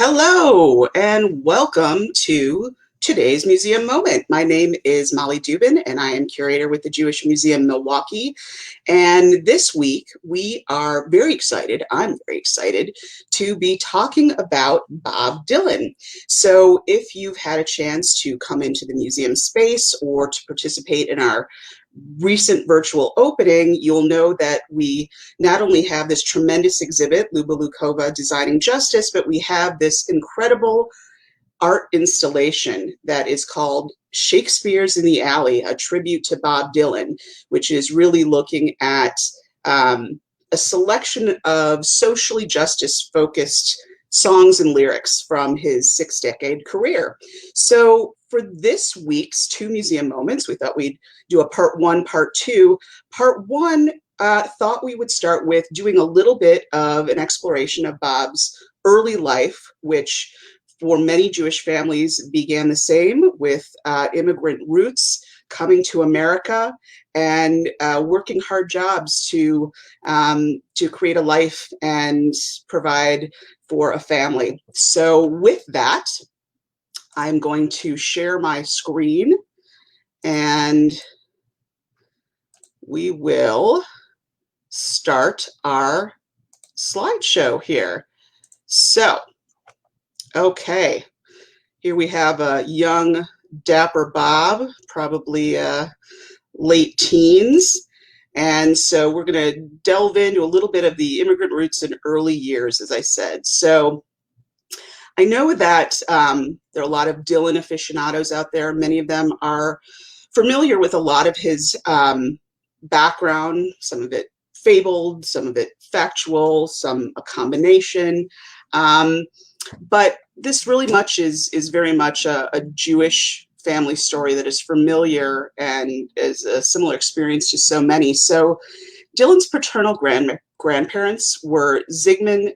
Hello and welcome to today's museum moment. My name is Molly Dubin and I am curator with the Jewish Museum Milwaukee. And this week we are very excited, I'm very excited, to be talking about Bob Dylan. So if you've had a chance to come into the museum space or to participate in our recent virtual opening, you'll know that we not only have this tremendous exhibit, Luba Lukova Designing Justice, but we have this incredible art installation that is called Shakespeare's in the Alley, a tribute to Bob Dylan, which is really looking at a selection of socially justice-focused songs and lyrics from his 6-decade career. So for this week's two museum moments, we thought we'd do a part one, part two. Part one, thought we would start with doing a little bit of an exploration of Bob's early life, which for many Jewish families began the same, with immigrant roots, coming to America and working hard jobs to create a life and provide for a family. So with that, I'm going to share my screen and we will start our slideshow here. So, okay, here we have a young, dapper Bob, probably late teens. And so we're going to delve into a little bit of the immigrant roots and early years, as I said. So I know that there are a lot of Dylan aficionados out there. Many of them are familiar with a lot of his background, some of it fabled, some of it factual, some a combination. But this really much is very much a Jewish family story that is familiar and is a similar experience to so many. So Dylan's paternal grandparents were Zygmunt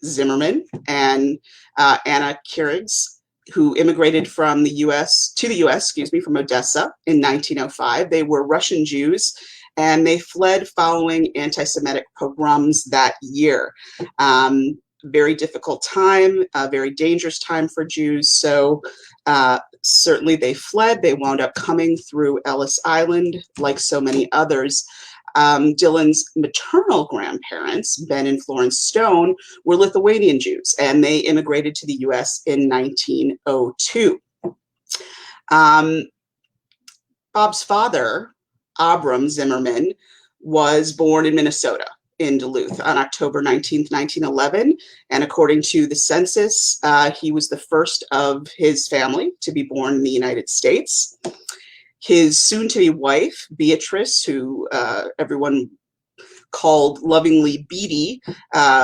Zimmerman and Anna Kirigs, who immigrated from the U.S. to the U.S., from Odessa in 1905. They were Russian Jews, and they fled following anti-Semitic pogroms that year. Very difficult time, a very dangerous time for Jews. So certainly they fled. They wound up coming through Ellis Island, like so many others. Dylan's maternal grandparents, Ben and Florence Stone, were Lithuanian Jews, and they immigrated to the U.S. in 1902. Bob's father, Abram Zimmerman, was born in Minnesota, in Duluth, on October 19th, 1911. And according to the census, he was the first of his family to be born in the United States. His soon-to-be wife, Beatrice, who everyone called lovingly Beatty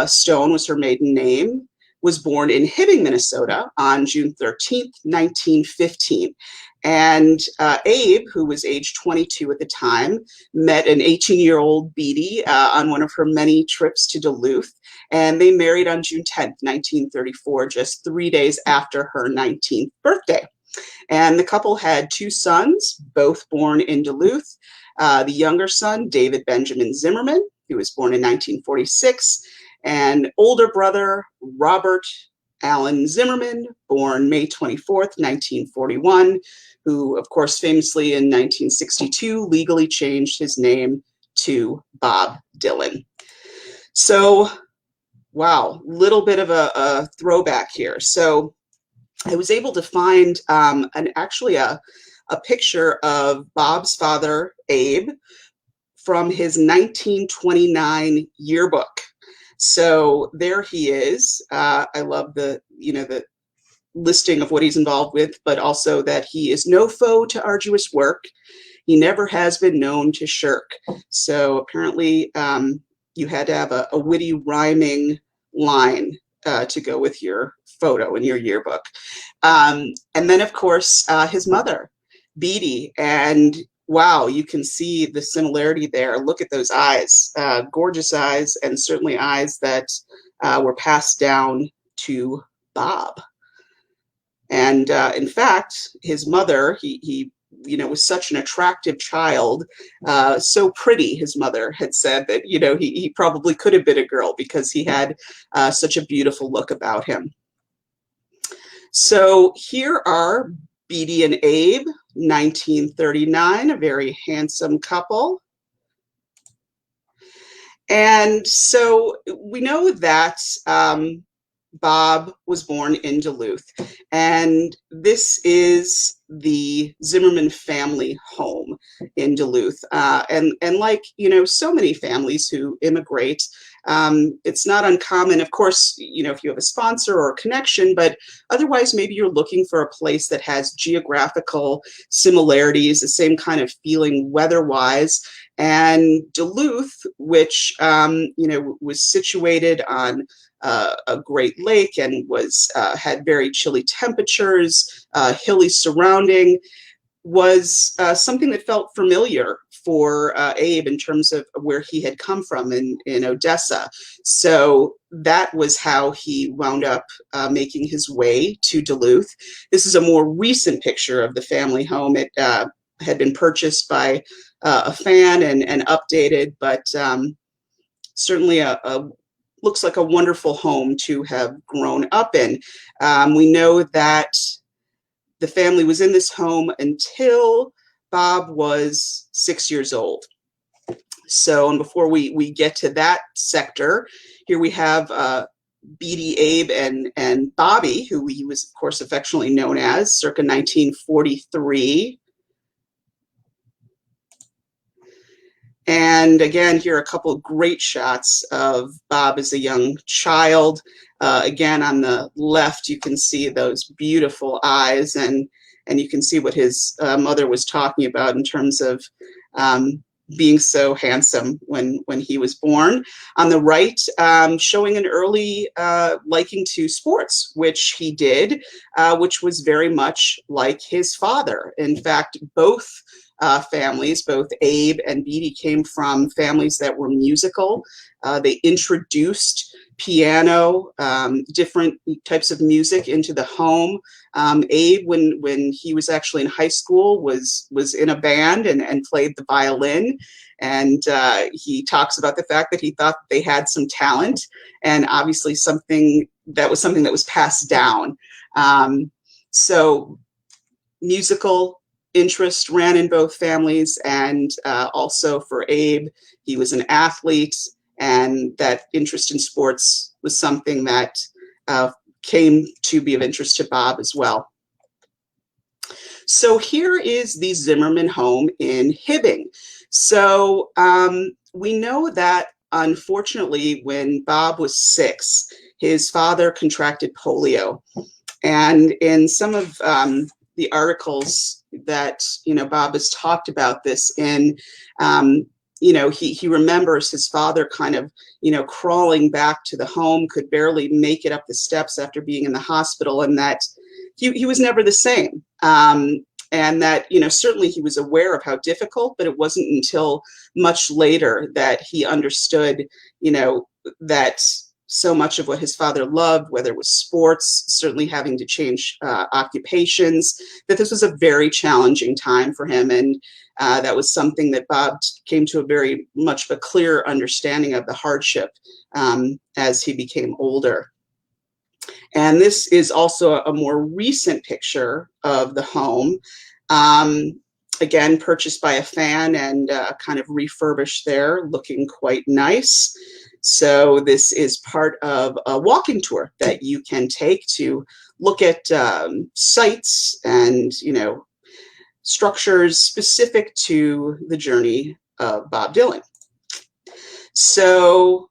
Stone was her maiden name, was born in Hibbing, Minnesota on June 13th, 1915. And Abe, who was age 22 at the time, met an 18-year-old Beatty on one of her many trips to Duluth, and they married on June 10th, 1934, just 3 days after her 19th birthday. And the couple had two sons, both born in Duluth. The younger son, David Benjamin Zimmerman, who was born in 1946, and older brother, Robert Allen Zimmerman, born May 24th, 1941, who, of course, famously in 1962 legally changed his name to Bob Dylan. So, wow, little bit of a throwback here. So I was able to find actually a picture of Bob's father, Abe, from his 1929 yearbook. So there he is. I love the listing of what he's involved with, but also that he is no foe to arduous work. He never has been known to shirk. So apparently you had to have a witty rhyming line to go with your photo in your yearbook. And then, of course, his mother, Beatty, and wow, you can see the similarity there. Look at those eyes, gorgeous eyes, and certainly eyes that were passed down to Bob. And in fact, his mother, he was such an attractive child, so pretty, his mother had said that, he probably could have been a girl because he had such a beautiful look about him. So here are Beatty and Abe, 1939, a very handsome couple. And so we know that Bob was born in Duluth, and this is the Zimmerman family home in Duluth. And like, so many families who immigrate, it's not uncommon, of course, if you have a sponsor or a connection, but otherwise maybe you're looking for a place that has geographical similarities, the same kind of feeling weather-wise. And Duluth, which was situated on a great lake and was had very chilly temperatures, hilly surrounding, was something that felt familiar for Abe in terms of where he had come from in Odessa. So that was how he wound up making his way to Duluth. This is a more recent picture of the family home. It had been purchased by a fan and updated, but certainly looks like a wonderful home to have grown up in. We know that the family was in this home until Bob was 6 years old. So, and before we get to that sector, here we have Beatty, Abe, and Bobby, who he was, of course, affectionately known as, circa 1943. And again, here are a couple of great shots of Bob as a young child. Again, on the left, you can see those beautiful eyes, and you can see what his mother was talking about in terms of being so handsome when he was born. On the right, showing an early liking to sports, which he did, which was very much like his father. In fact, both families, both Abe and Beatty, came from families that were musical. They introduced piano, different types of music into the home. Abe, when he was actually in high school, was in a band and played the violin. And he talks about the fact that he thought they had some talent, and obviously something that was passed down. So musical interest ran in both families, and also for Abe, he was an athlete, and that interest in sports was something that came to be of interest to Bob as well. So here is the Zimmerman home in Hibbing. So we know that, unfortunately, when Bob was 6, his father contracted polio. And in some of the articles that Bob has talked about this in, he remembers his father kind of crawling back to the home, could barely make it up the steps after being in the hospital, and that he was never the same. And that certainly he was aware of how difficult, but it wasn't until much later that he understood that so much of what his father loved, whether it was sports, certainly having to change occupations, that this was a very challenging time for him. And that was something that Bob came to a very much of a clear understanding of the hardship as he became older. And this is also a more recent picture of the home. Again, purchased by a fan and kind of refurbished there, looking quite nice. So this is part of a walking tour that you can take to look at sites and structures specific to the journey of Bob Dylan. So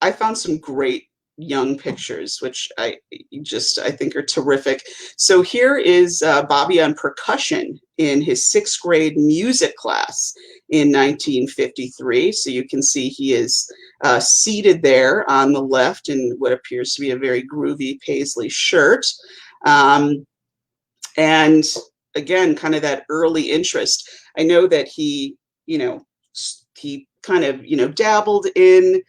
I found some great young pictures, which I think are terrific. So here is Bobby on percussion in his 6th grade music class in 1953. So you can see he is seated there on the left in what appears to be a very groovy paisley shirt. And again, kind of that early interest. I know that he kind of, dabbled in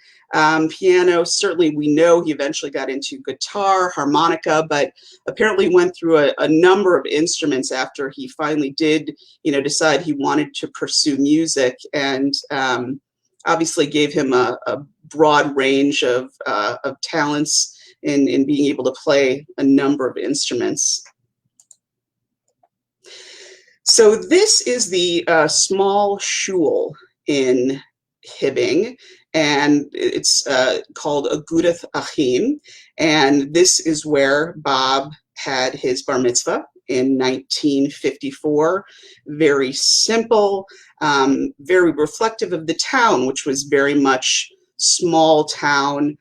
piano. Certainly, we know he eventually got into guitar, harmonica, but apparently went through a number of instruments after he finally did, decide he wanted to pursue music, and obviously gave him a broad range of talents in being able to play a number of instruments. So this is the small shul in Hibbing, and it's called Agudath Achim, and this is where Bob had his bar mitzvah in 1954. Very simple, very reflective of the town, which was very much small town,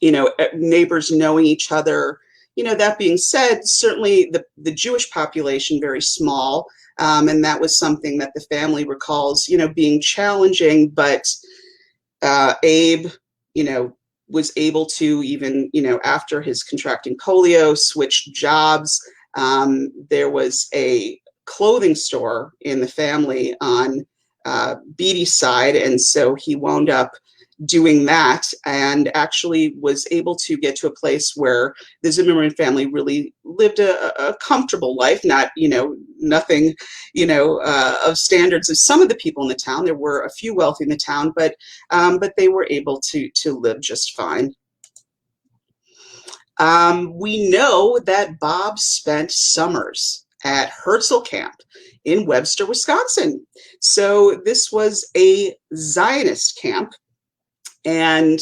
neighbors knowing each other. That being said, certainly the Jewish population very small, and that was something that the family recalls, being challenging. But Abe, was able to, even, after his contracting polio, switch jobs. There was a clothing store in the family on Beatty's side, and so he wound up doing that, and actually was able to get to a place where the Zimmerman family really lived a comfortable life, not, nothing, of standards of some of the people in the town. There were a few wealthy in the town, but they were able to live just fine. We know that Bob spent summers at Herzl Camp in Webster, Wisconsin. So this was a Zionist camp. And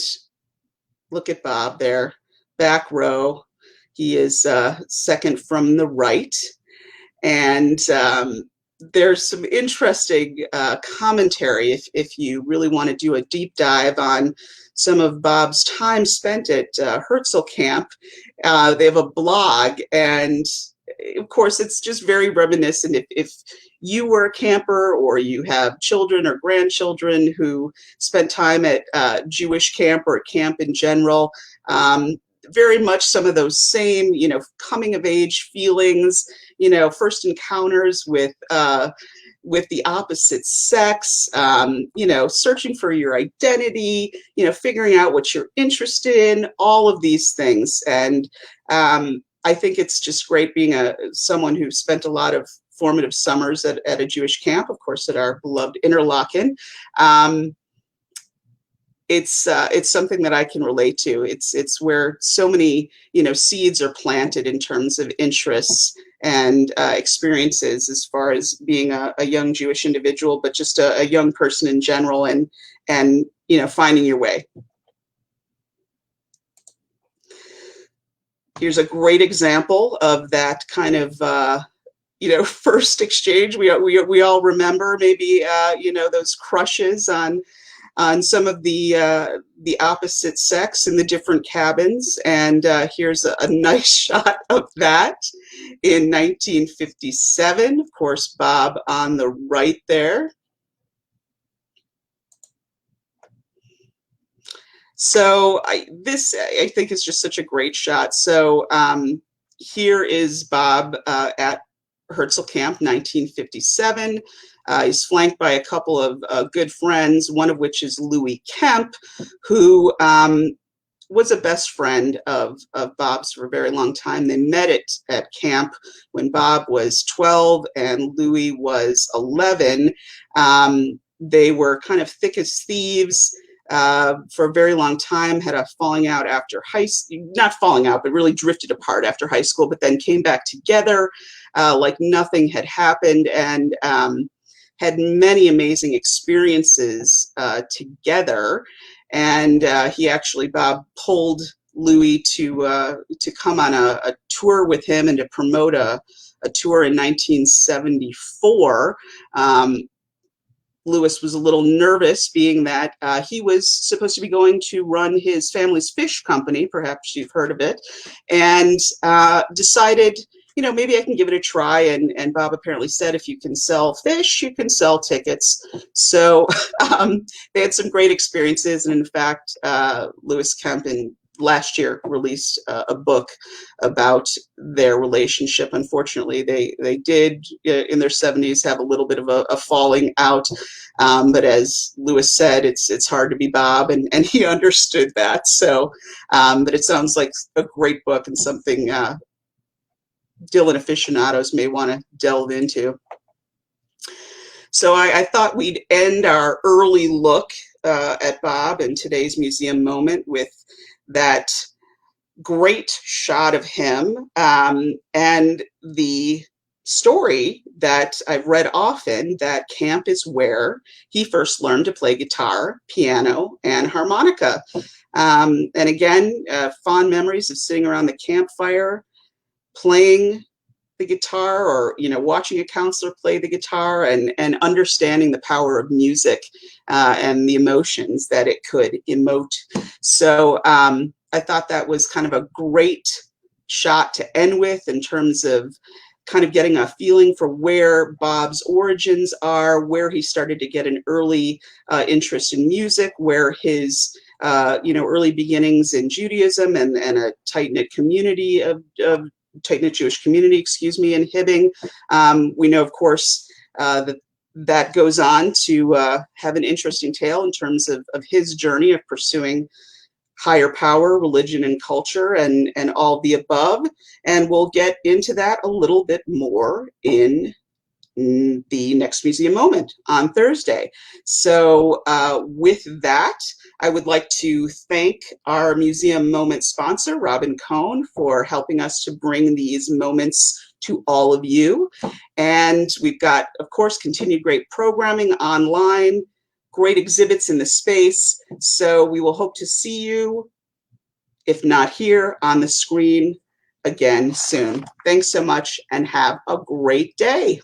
look at Bob there, back row. He is second from the right. And there's some interesting commentary if you really want to do a deep dive on some of Bob's time spent at Herzl Camp. They have a blog, and of course, it's just very reminiscent. If you were a camper, or you have children or grandchildren who spent time at Jewish camp or camp in general, very much some of those same, coming of age feelings, first encounters with the opposite sex, searching for your identity, figuring out what you're interested in, all of these things. And I think it's just great being someone who spent a lot of formative summers at a Jewish camp, of course, at our beloved Interlaken. It's something that I can relate to. It's where so many, seeds are planted in terms of interests and experiences as far as being a young Jewish individual, but just a young person in general, and finding your way. Here's a great example of that kind of first exchange. We all remember maybe those crushes on some of the opposite sex in the different cabins, and here's a nice shot of that in 1957. Of course, Bob on the right there. So I think is just such a great shot. So here is Bob at Herzl Camp, 1957. He's flanked by a couple of good friends, one of which is Louie Kemp, who was a best friend of Bob's for a very long time. They met at camp when Bob was 12 and Louie was 11. They were kind of thick as thieves for a very long time, had a falling out after not falling out, but really drifted apart after high school, but then came back together like nothing had happened, and had many amazing experiences together. And Bob pulled Louie to come on a tour with him and to promote a tour in 1974. Lewis was a little nervous, being that he was supposed to be going to run his family's fish company, perhaps you've heard of it, and decided, maybe I can give it a try. And Bob apparently said, if you can sell fish, you can sell tickets. So they had some great experiences. And in fact, Lewis Kemp last year released a book about their relationship. Unfortunately, they did in their 70s have a little bit of a falling out. But as Lewis said, it's hard to be Bob, and he understood that. So, but it sounds like a great book and something Dylan aficionados may want to delve into. So I thought we'd end our early look at Bob and today's museum moment with that great shot of him, and the story that I've read often, that Kemp is where he first learned to play guitar, piano, and harmonica. And again, fond memories of sitting around the campfire, playing the guitar, or watching a counselor play the guitar, and understanding the power of music and the emotions that it could emote. So I thought that was kind of a great shot to end with, in terms of kind of getting a feeling for where Bob's origins are, where he started to get an early interest in music, where his early beginnings in Judaism and a tight-knit community of tight-knit Jewish community, in Hibbing. We know, of course, that goes on to have an interesting tale in terms of his journey of pursuing higher power, religion, and culture, and all the above. And we'll get into that a little bit more in the next museum moment on Thursday. So with that, I would like to thank our museum moment sponsor, Robin Cohn, for helping us to bring these moments to all of you. And we've got, of course, continued great programming online, great exhibits in the space. So we will hope to see you, if not here, on the screen again soon. Thanks so much, and have a great day.